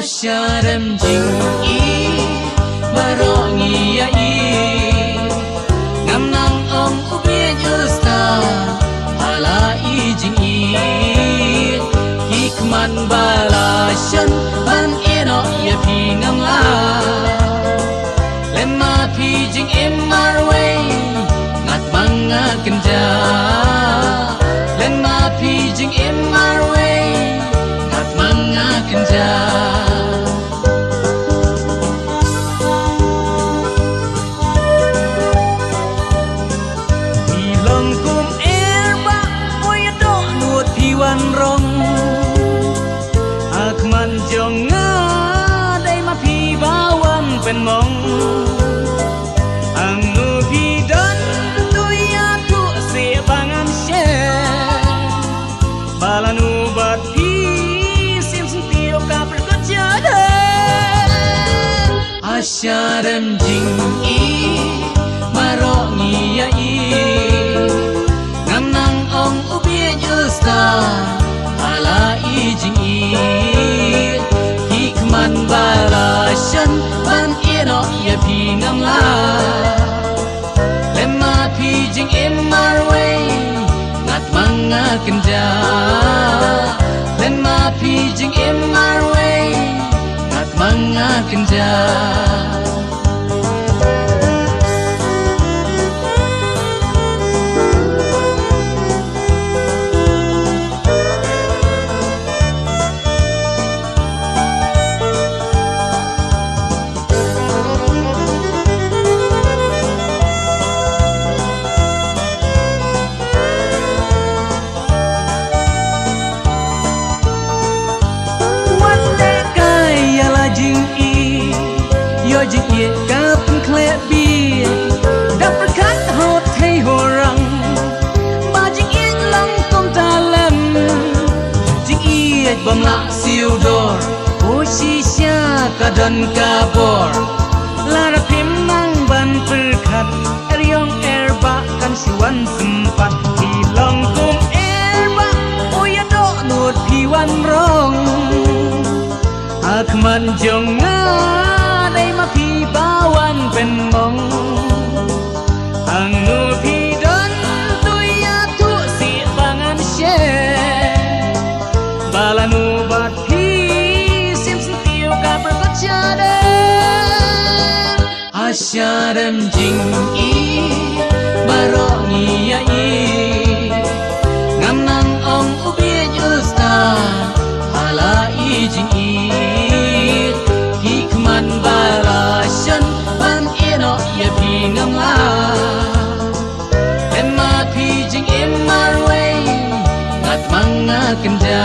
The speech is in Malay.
Asyarem jing i marongi ya i ngam nang ong ubie justa ala i jing i hikman balashan ban eno ya pi ngam la lemma pi jing marwe ngat manga kenja lemma pi jing marwe ngat manga kenjaวันรงหากมันจงงาได้มาพี่บ้าวันเป็นมองอังนูพี่ดันตุยาทุเสียบางอันเชบาลานูบัดพี่เสียงสุนเตียวกับประกอบเจอเดอาชาเดิมจริงอีมารองียาอีNang ong ubie justa ala ijing i hikman balashan ban eno ya pi ngam la lemma pi jing marwe ngat manga kenja lemma pi jing marwe ngat manga kenja jing ye kap kle bi da prakat hot thei horang ba jing ye lang tom ta lem jing ye bam la siu dor o shi sha ka dan ka bor la ra phim nang ban prakat riong ba kan siwan sempat ki long kum ba o ya do nut pi wan rong ak man jong ngaได้มาพี่บ้าวันเป็นมองอังนูพี่ดันตุยาทุเสียบางอันเชบาลานูบัดพี่เสียงสุนเตียวกับประกอบเจอเดอาชาเดิมจริงอีมารองียาอีงามนางองอุเบียจุสตาอาลาอีจริงอีhikman balashan ban eno ya pi ngam la lemma pi jing marwe ngat manga kenja